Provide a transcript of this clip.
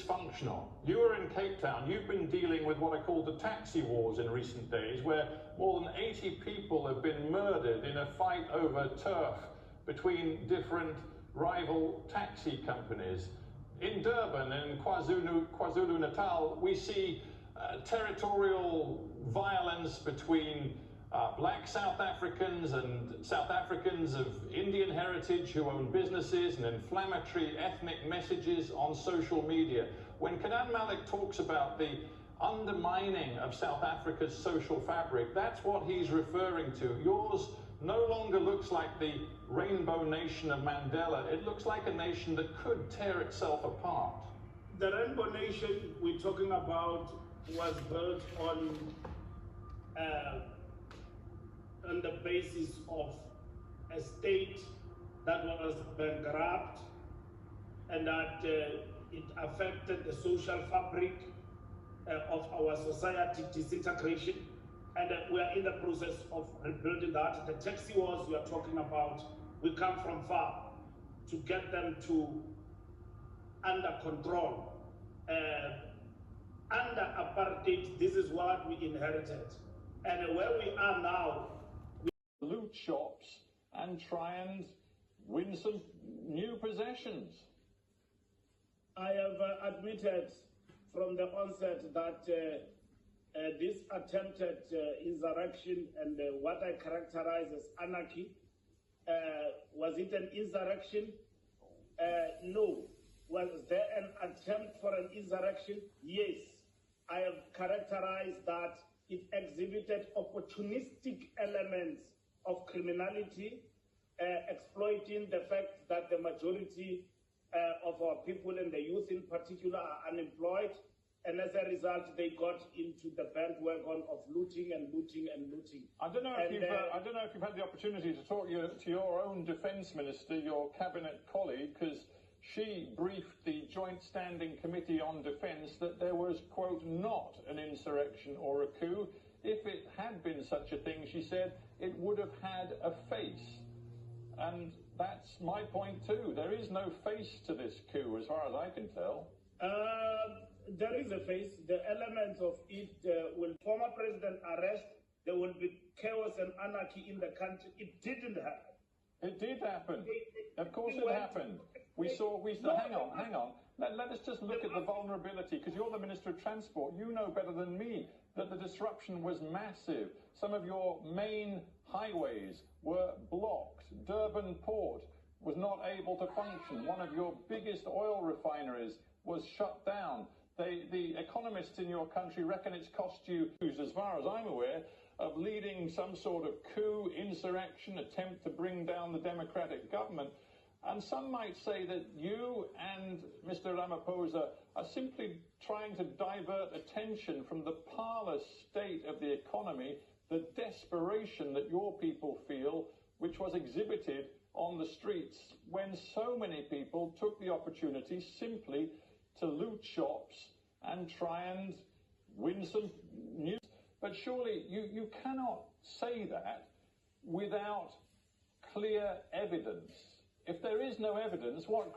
dysfunctional. You were in Cape Town. You've been dealing with what I call the taxi wars in recent days, where more than 80 people have been murdered in a fight over turf between different rival taxi companies. In Durban and KwaZulu-Natal, we see territorial violence between black South Africans and South Africans of Indian heritage who own businesses, and inflammatory ethnic messages on social media. When Kenan Malik talks about the undermining of South Africa's social fabric, that's what he's referring to. Yours no longer looks like the rainbow nation of Mandela. It looks like a nation that could tear itself apart. The rainbow nation we're talking about was built on the basis of a state that was bankrupt, and that it affected the social fabric of our society, disintegration, and we are in the process of rebuilding that. The taxi wars you are talking about, we come from far to get them to under control. Under apartheid, this is what we inherited, and where we are now, loot shops and try and win some new possessions. I have admitted from the onset that this attempted insurrection and what I characterize as anarchy, was it an insurrection? No. Was there an attempt for an insurrection? Yes. I have characterized that it exhibited opportunistic elements of criminality, exploiting the fact that the majority of our people, and the youth in particular, are unemployed, and as a result they got into the bandwagon of looting and looting and looting. I don't know if you've had the opportunity to talk to your own defence minister, your cabinet colleague, because she briefed the Joint Standing Committee on Defence that there was, quote, not an insurrection or a coup. If it had been such a thing, she said, it would have had a face. And that's my point too. There is no face to this coup, as far as I can tell. There is a face. The elements of it will former president arrest. There will be chaos and anarchy in the country. It didn't happen. It did happen. Of course it happened. We saw, hang on. Let us just look at the vulnerability, because you're the Minister of Transport. You know better than me that the disruption was massive. Some of your main highways were blocked. Durban Port was not able to function. One of your biggest oil refineries was shut down. The economists in your country reckon it's cost you, as far as I'm aware, of leading some sort of coup, insurrection, attempt to bring down the democratic government. And some might say that you and Mr. Ramaphosa are simply trying to divert attention from the parlous state of the economy, the desperation that your people feel, which was exhibited on the streets when so many people took the opportunity simply to loot shops and try and win some news. But surely you cannot say that without clear evidence. If there is no evidence, what